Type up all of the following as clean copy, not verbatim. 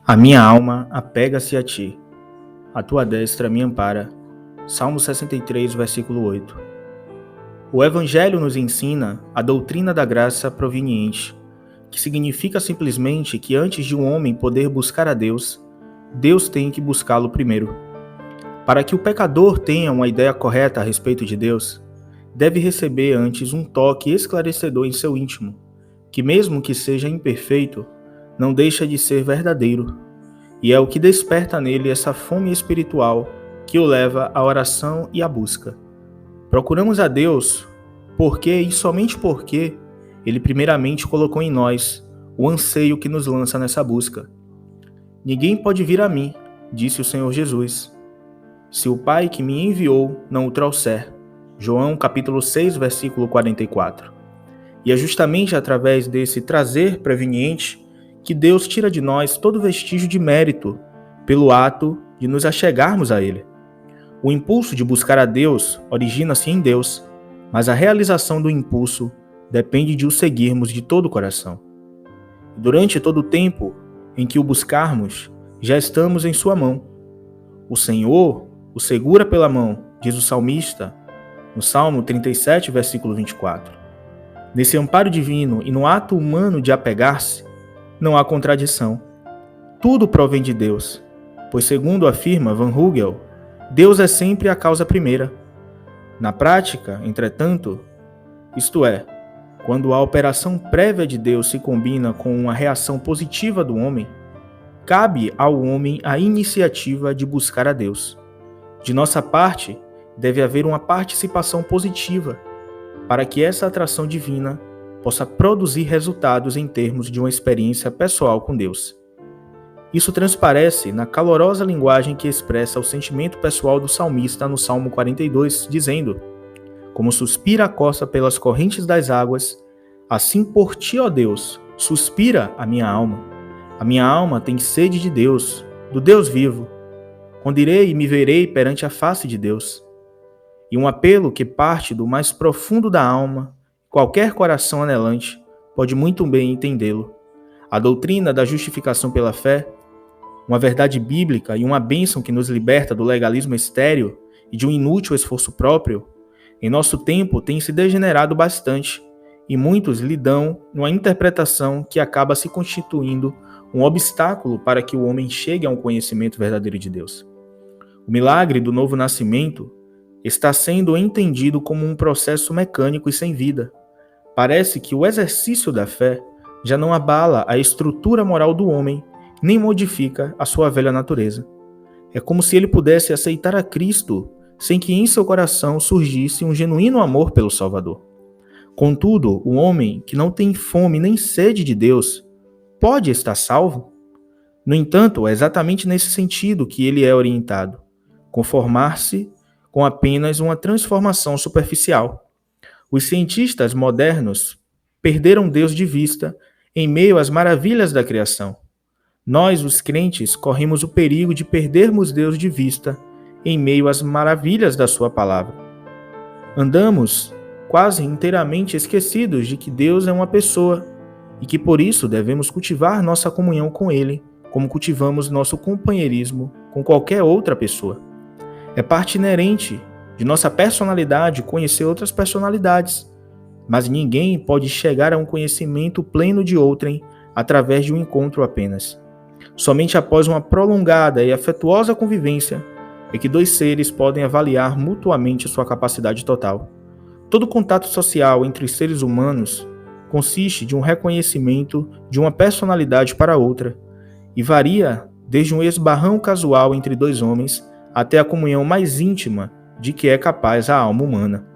A minha alma apega-se a ti, a tua destra me ampara. Salmo 63, versículo 8. O Evangelho nos ensina a doutrina da graça proveniente, que significa simplesmente que antes de um homem poder buscar a Deus, Deus tem que buscá-lo primeiro. Para que o pecador tenha uma ideia correta a respeito de Deus, deve receber antes um toque esclarecedor em seu íntimo, que mesmo que seja imperfeito, não deixa de ser verdadeiro, e é o que desperta nele essa fome espiritual que o leva à oração e à busca. Procuramos a Deus porque e somente porque Ele primeiramente colocou em nós o anseio que nos lança nessa busca. Ninguém pode vir a mim, disse o Senhor Jesus, se o Pai que me enviou não o trouxer. João capítulo 6, versículo 44. E é justamente através desse trazer preveniente que Deus tira de nós todo vestígio de mérito pelo ato de nos achegarmos a Ele. O impulso de buscar a Deus origina-se em Deus, mas a realização do impulso depende de o seguirmos de todo o coração. Durante todo o tempo em que o buscarmos, já estamos em sua mão. O Senhor o segura pela mão, diz o salmista, no Salmo 37, versículo 24. Nesse amparo divino e no ato humano de apegar-se, não há contradição. Tudo provém de Deus, pois segundo afirma Van Hugel, Deus é sempre a causa primeira. Na prática, entretanto, isto é, quando a operação prévia de Deus se combina com uma reação positiva do homem, cabe ao homem a iniciativa de buscar a Deus. De nossa parte, deve haver uma participação positiva, para que essa atração divina possa produzir resultados em termos de uma experiência pessoal com Deus. Isso transparece na calorosa linguagem que expressa o sentimento pessoal do salmista no Salmo 42, dizendo: como suspira a costa pelas correntes das águas, assim por ti, ó Deus, suspira a minha alma. A minha alma tem sede de Deus, do Deus vivo. Quando irei e me verei perante a face de Deus. E um apelo que parte do mais profundo da alma, qualquer coração anelante pode muito bem entendê-lo. A doutrina da justificação pela fé, uma verdade bíblica e uma bênção que nos liberta do legalismo estéril e de um inútil esforço próprio, em nosso tempo tem se degenerado bastante, e muitos lhe dão uma interpretação que acaba se constituindo um obstáculo para que o homem chegue a um conhecimento verdadeiro de Deus. O milagre do novo nascimento está sendo entendido como um processo mecânico e sem vida. Parece que o exercício da fé já não abala a estrutura moral do homem, nem modifica a sua velha natureza. É como se ele pudesse aceitar a Cristo sem que em seu coração surgisse um genuíno amor pelo Salvador. Contudo, o homem que não tem fome nem sede de Deus pode estar salvo? No entanto, é exatamente nesse sentido que ele é orientado: conformar-se com apenas uma transformação superficial. Os cientistas modernos perderam Deus de vista em meio às maravilhas da criação. Nós, os crentes, corremos o perigo de perdermos Deus de vista em meio às maravilhas da sua palavra. Andamos quase inteiramente esquecidos de que Deus é uma pessoa e que por isso devemos cultivar nossa comunhão com Ele, como cultivamos nosso companheirismo com qualquer outra pessoa. É parte inerente de nossa personalidade conhecer outras personalidades, mas ninguém pode chegar a um conhecimento pleno de outrem através de um encontro apenas. Somente após uma prolongada e afetuosa convivência é que dois seres podem avaliar mutuamente sua capacidade total. Todo contato social entre os seres humanos consiste de um reconhecimento de uma personalidade para outra e varia desde um esbarrão casual entre dois homens até a comunhão mais íntima de que é capaz a alma humana.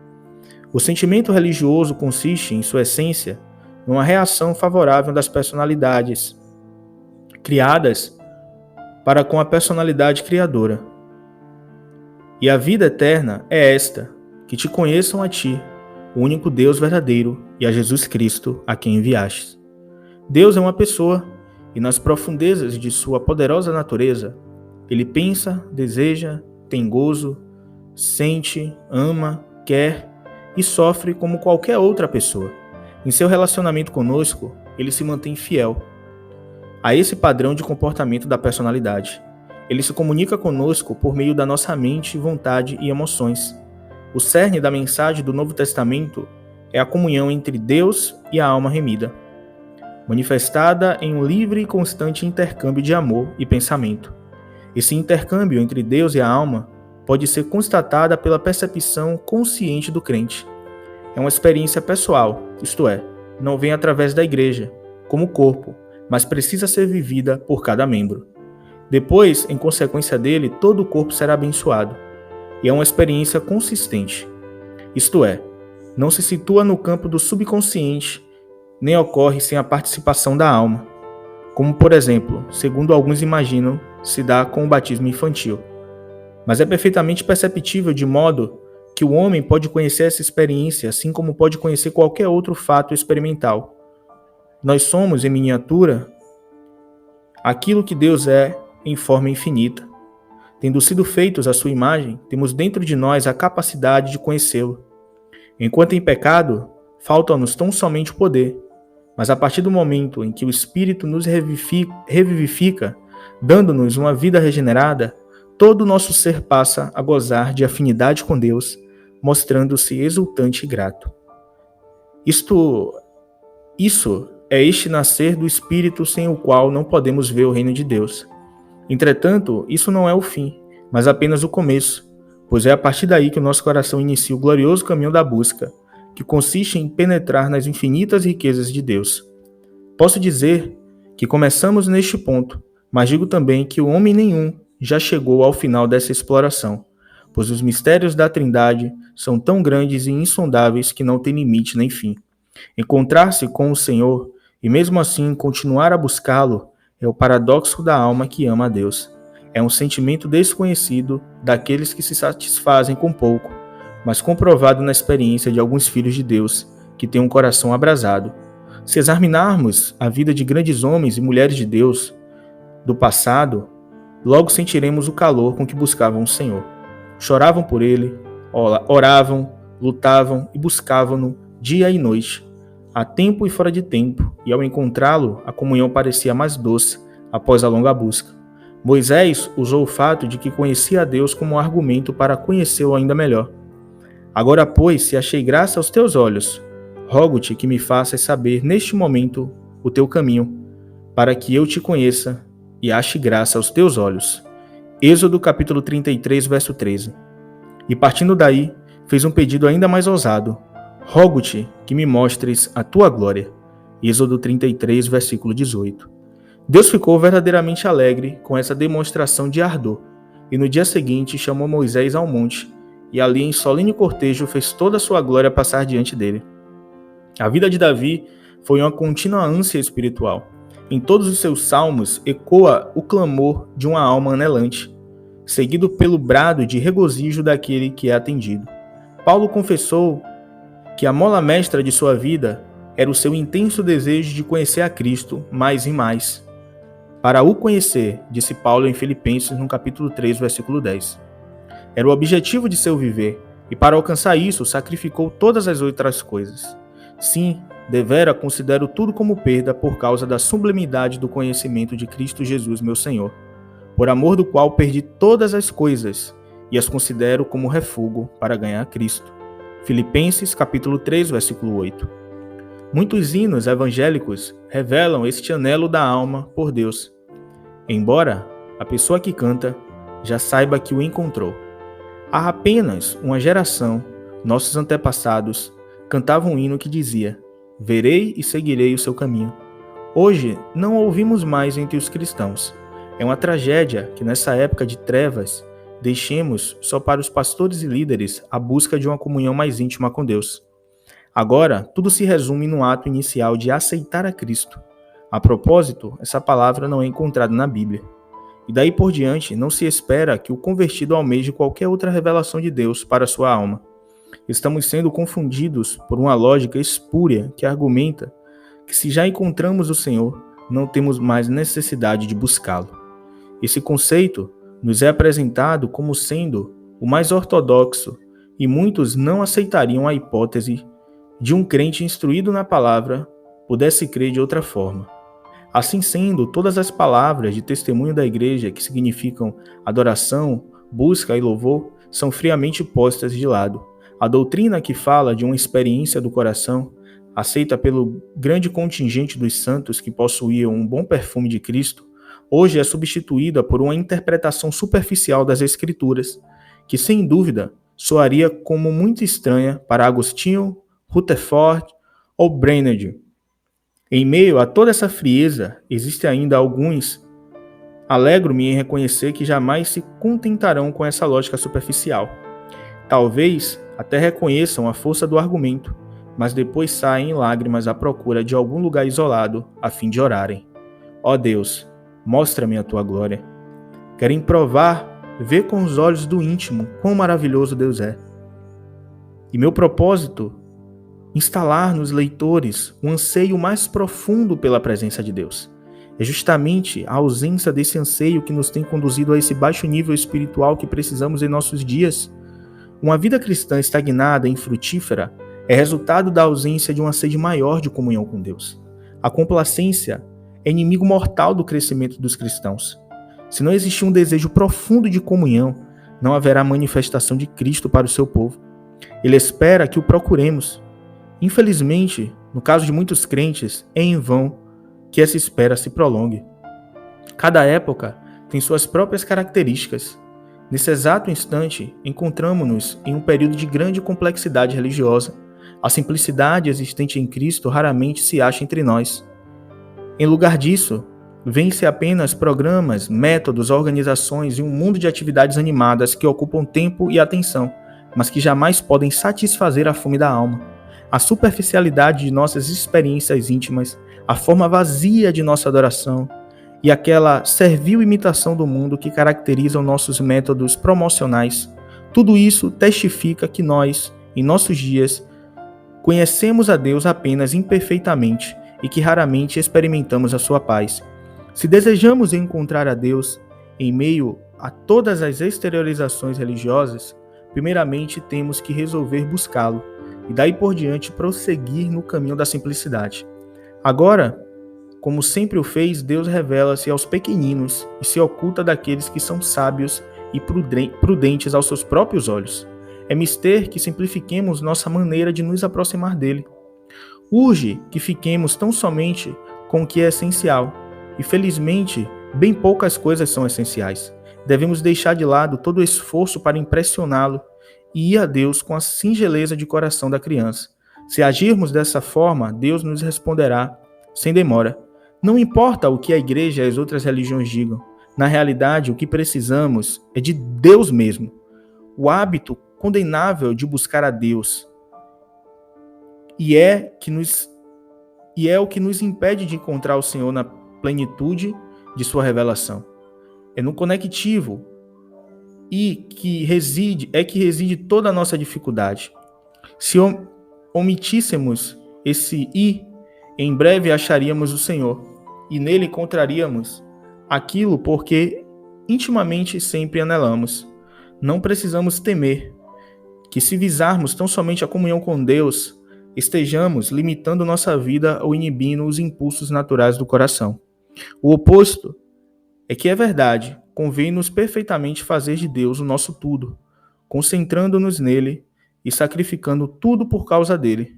O sentimento religioso consiste, em sua essência, numa reação favorável das personalidades criadas para com a personalidade criadora. E a vida eterna é esta, que te conheçam a ti, o único Deus verdadeiro, e a Jesus Cristo, a quem enviastes. Deus é uma pessoa, e nas profundezas de sua poderosa natureza, ele pensa, deseja, tem gozo, sente, ama, quer e sofre como qualquer outra pessoa. Em seu relacionamento conosco, ele se mantém fiel. a esse padrão de comportamento da personalidade. Ele se comunica conosco por meio da nossa mente, vontade e emoções. O cerne da mensagem do Novo Testamento é a comunhão entre Deus e a alma remida, manifestada em um livre e constante intercâmbio de amor e pensamento. Esse intercâmbio entre Deus e a alma pode ser constatada pela percepção consciente do crente. É uma experiência pessoal, isto é, não vem através da igreja, como corpo, mas precisa ser vivida por cada membro. Depois, em consequência dele, todo o corpo será abençoado. E é uma experiência consistente. Isto é, não se situa no campo do subconsciente, nem ocorre sem a participação da alma. Como, por exemplo, segundo alguns imaginam, se dá com o batismo infantil. Mas é perfeitamente perceptível de modo que o homem pode conhecer essa experiência assim como pode conhecer qualquer outro fato experimental. Nós somos, em miniatura, aquilo que Deus é em forma infinita. Tendo sido feitos à sua imagem, temos dentro de nós a capacidade de conhecê-lo. Enquanto em pecado, falta-nos tão somente o poder, mas a partir do momento em que o Espírito nos revivifica, dando-nos uma vida regenerada, todo o nosso ser passa a gozar de afinidade com Deus, mostrando-se exultante e grato. Isso é este nascer do Espírito sem o qual não podemos ver o reino de Deus. Entretanto, isso não é o fim, mas apenas o começo, pois é a partir daí que o nosso coração inicia o glorioso caminho da busca, que consiste em penetrar nas infinitas riquezas de Deus. Posso dizer que começamos neste ponto, mas digo também que o homem nenhum já chegou ao final dessa exploração, pois os mistérios da Trindade são tão grandes e insondáveis que não têm limite nem fim. Encontrar-se com o Senhor e mesmo assim continuar a buscá-lo é o paradoxo da alma que ama a Deus. É um sentimento desconhecido daqueles que se satisfazem com pouco, mas comprovado na experiência de alguns filhos de Deus que têm um coração abrasado. Se examinarmos a vida de grandes homens e mulheres de Deus do passado, logo sentiremos o calor com que buscavam o Senhor. Choravam por ele, oravam, lutavam e buscavam-no dia e noite, a tempo e fora de tempo, e ao encontrá-lo, a comunhão parecia mais doce após a longa busca. Moisés usou o fato de que conhecia a Deus como um argumento para conhecê-lo ainda melhor. Agora, pois, se achei graça aos teus olhos, rogo-te que me faças saber neste momento o teu caminho, para que eu te conheça e ache graça aos teus olhos. Êxodo capítulo 33, verso 13. E partindo daí, fez um pedido ainda mais ousado. Rogo-te que me mostres a tua glória. Êxodo 33, versículo 18. Deus ficou verdadeiramente alegre com essa demonstração de ardor, e no dia seguinte chamou Moisés ao monte, e ali em solene cortejo fez toda a sua glória passar diante dele. A vida de Davi foi uma contínua ânsia espiritual. Em todos os seus salmos ecoa o clamor de uma alma anelante, seguido pelo brado de regozijo daquele que é atendido. Paulo confessou que a mola mestra de sua vida era o seu intenso desejo de conhecer a Cristo mais e mais. Para o conhecer, disse Paulo em Filipenses no capítulo 3, versículo 10. Era o objetivo de seu viver, e para alcançar isso, sacrificou todas as outras coisas. Sim, devera considero tudo como perda por causa da sublimidade do conhecimento de Cristo Jesus, meu Senhor, por amor do qual perdi todas as coisas, e as considero como refúgio para ganhar Cristo. Filipenses capítulo 3, versículo 8. Muitos hinos evangélicos revelam este anelo da alma por Deus, embora a pessoa que canta já saiba que o encontrou. Há apenas uma geração, nossos antepassados cantavam um hino que dizia: verei e seguirei o seu caminho. Hoje não ouvimos mais entre os cristãos. É uma tragédia que nessa época de trevas deixemos só para os pastores e líderes a busca de uma comunhão mais íntima com Deus. Agora, tudo se resume no ato inicial de aceitar a Cristo. A propósito, essa palavra não é encontrada na Bíblia. E daí por diante, não se espera que o convertido almeje qualquer outra revelação de Deus para sua alma. Estamos sendo confundidos por uma lógica espúria que argumenta que se já encontramos o Senhor, não temos mais necessidade de buscá-lo. Esse conceito nos é apresentado como sendo o mais ortodoxo e muitos não aceitariam a hipótese de um crente instruído na palavra pudesse crer de outra forma. Assim sendo, todas as palavras de testemunho da igreja que significam adoração, busca e louvor são friamente postas de lado. A doutrina que fala de uma experiência do coração, aceita pelo grande contingente dos santos que possuíam um bom perfume de Cristo, hoje é substituída por uma interpretação superficial das Escrituras, que sem dúvida soaria como muito estranha para Agostinho, Rutherford ou Brainerd. Em meio a toda essa frieza, existe ainda alguns. Alegro-me em reconhecer que jamais se contentarão com essa lógica superficial. Talvez até reconheçam a força do argumento, mas depois saem em lágrimas à procura de algum lugar isolado a fim de orarem. Ó Deus, mostra-me a tua glória. Querem provar, ver com os olhos do íntimo quão maravilhoso Deus é. E meu propósito, instalar nos leitores um anseio mais profundo pela presença de Deus. É justamente a ausência desse anseio que nos tem conduzido a esse baixo nível espiritual que precisamos em nossos dias. Uma vida cristã estagnada e infrutífera é resultado da ausência de uma sede maior de comunhão com Deus. A complacência é inimigo mortal do crescimento dos cristãos. Se não existir um desejo profundo de comunhão, não haverá manifestação de Cristo para o seu povo. Ele espera que o procuremos. Infelizmente, no caso de muitos crentes, é em vão que essa espera se prolongue. Cada época tem suas próprias características. Nesse exato instante, encontramos-nos em um período de grande complexidade religiosa. A simplicidade existente em Cristo raramente se acha entre nós. Em lugar disso, vêm-se apenas programas, métodos, organizações e um mundo de atividades animadas que ocupam tempo e atenção, mas que jamais podem satisfazer a fome da alma. A superficialidade de nossas experiências íntimas, a forma vazia de nossa adoração e aquela servil imitação do mundo que caracterizam nossos métodos promocionais, tudo isso testifica que nós, em nossos dias, conhecemos a Deus apenas imperfeitamente e que raramente experimentamos a sua paz. Se desejamos encontrar a Deus em meio a todas as exteriorizações religiosas, primeiramente temos que resolver buscá-lo e daí por diante prosseguir no caminho da simplicidade. Agora, como sempre o fez, Deus revela-se aos pequeninos e se oculta daqueles que são sábios e prudentes aos seus próprios olhos. É mister que simplifiquemos nossa maneira de nos aproximar dele. Urge que fiquemos tão somente com o que é essencial. E felizmente, bem poucas coisas são essenciais. Devemos deixar de lado todo o esforço para impressioná-lo e ir a Deus com a singeleza de coração da criança. Se agirmos dessa forma, Deus nos responderá sem demora. Não importa o que a igreja e as outras religiões digam. Na realidade, o que precisamos é de Deus mesmo. O hábito condenável de buscar a Deus e é o que nos impede de encontrar o Senhor na plenitude de sua revelação. É no conectivo que reside toda a nossa dificuldade. Se omitíssemos esse "e", em breve acharíamos o Senhor, e nele encontraríamos aquilo porque intimamente sempre anelamos. Não precisamos temer que, se visarmos tão somente a comunhão com Deus, estejamos limitando nossa vida ou inibindo os impulsos naturais do coração. O oposto é que é verdade, convém-nos perfeitamente fazer de Deus o nosso tudo, concentrando-nos nele e sacrificando tudo por causa dele.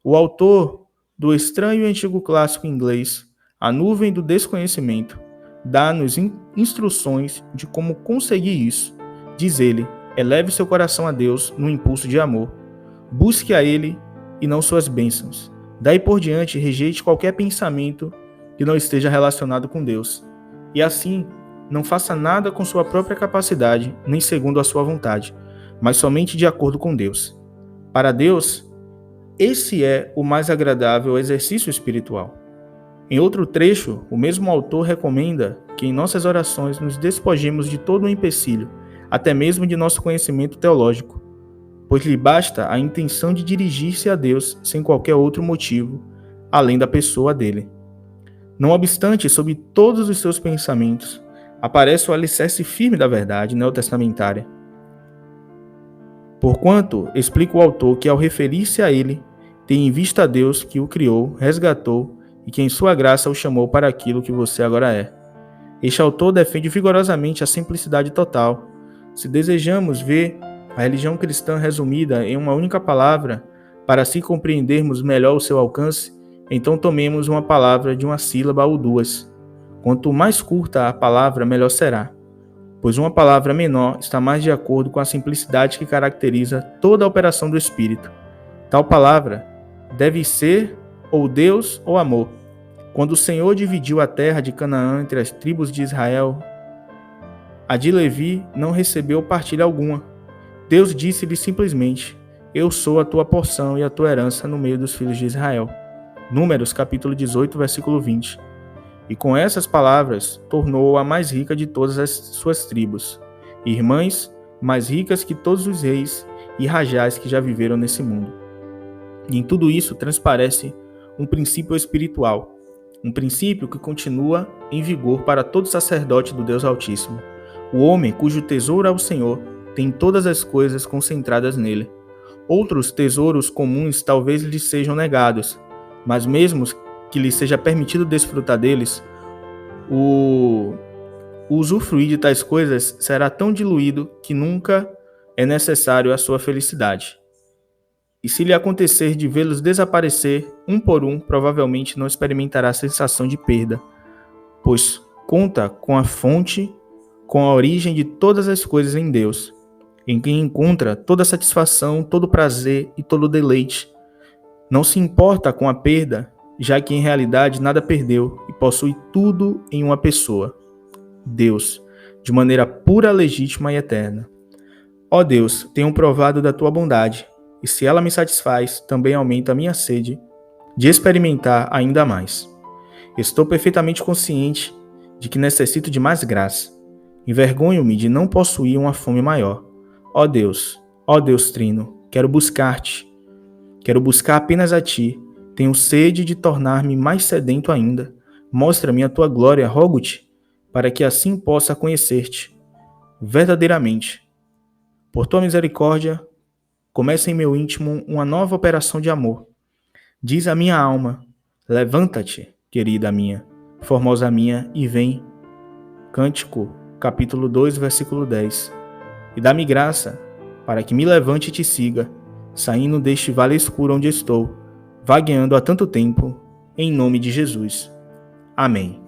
O autor do estranho e antigo clássico inglês, A Nuvem do Desconhecimento, dá-nos instruções de como conseguir isso. Diz ele: eleve seu coração a Deus no impulso de amor. Busque a ele e não suas bênçãos. Daí por diante, rejeite qualquer pensamento que não esteja relacionado com Deus. E assim, não faça nada com sua própria capacidade, nem segundo a sua vontade, mas somente de acordo com Deus. Para Deus, esse é o mais agradável exercício espiritual. Em outro trecho, o mesmo autor recomenda que em nossas orações nos despojemos de todo o empecilho, até mesmo de nosso conhecimento teológico, pois lhe basta a intenção de dirigir-se a Deus sem qualquer outro motivo, além da pessoa dele. Não obstante, sob todos os seus pensamentos, aparece o alicerce firme da verdade neotestamentária. Porquanto, explica o autor que ao referir-se a ele, tem em vista a Deus que o criou, resgatou e que em sua graça o chamou para aquilo que você agora é. Este autor defende vigorosamente a simplicidade total. Se desejamos ver a religião cristã resumida em uma única palavra, para assim compreendermos melhor o seu alcance, então tomemos uma palavra de uma sílaba ou duas. Quanto mais curta a palavra, melhor será, pois uma palavra menor está mais de acordo com a simplicidade que caracteriza toda a operação do Espírito. Tal palavra deve ser ou Deus ou amor. Quando o Senhor dividiu a terra de Canaã entre as tribos de Israel, a de Levi não recebeu partilha alguma. Deus disse-lhe simplesmente: Eu sou a tua porção e a tua herança no meio dos filhos de Israel. Números capítulo 18, versículo 20. E com essas palavras, tornou-a mais rica de todas as suas tribos, irmãs mais ricas que todos os reis e rajás que já viveram nesse mundo. E em tudo isso transparece um princípio espiritual, um princípio que continua em vigor para todo sacerdote do Deus Altíssimo. O homem cujo tesouro é o Senhor tem todas as coisas concentradas nele. Outros tesouros comuns talvez lhe sejam negados, mas mesmo que lhe seja permitido desfrutar deles, o usufruir de tais coisas será tão diluído que nunca é necessário à sua felicidade. E se lhe acontecer de vê-los desaparecer um por um, provavelmente não experimentará a sensação de perda, pois conta com a fonte, com a origem de todas as coisas em Deus, em quem encontra toda a satisfação, todo o prazer e todo o deleite. Não se importa com a perda, já que em realidade nada perdeu e possui tudo em uma pessoa, Deus, de maneira pura, legítima e eterna. Ó Deus, tenho provado da tua bondade, e se ela me satisfaz, também aumenta a minha sede de experimentar ainda mais. Estou perfeitamente consciente de que necessito de mais graça. Envergonho-me de não possuir uma fome maior. Ó Deus Trino, quero buscar-te. Quero buscar apenas a ti. Tenho sede de tornar-me mais sedento ainda. Mostra-me a tua glória, rogo-te, para que assim possa conhecer-te verdadeiramente. Por tua misericórdia, começa em meu íntimo uma nova operação de amor. Diz a minha alma: levanta-te, querida minha, formosa minha, e vem. Cântico, capítulo 2, versículo 10. E dá-me graça, para que me levante e te siga, saindo deste vale escuro onde estou, vagueando há tanto tempo, em nome de Jesus. Amém.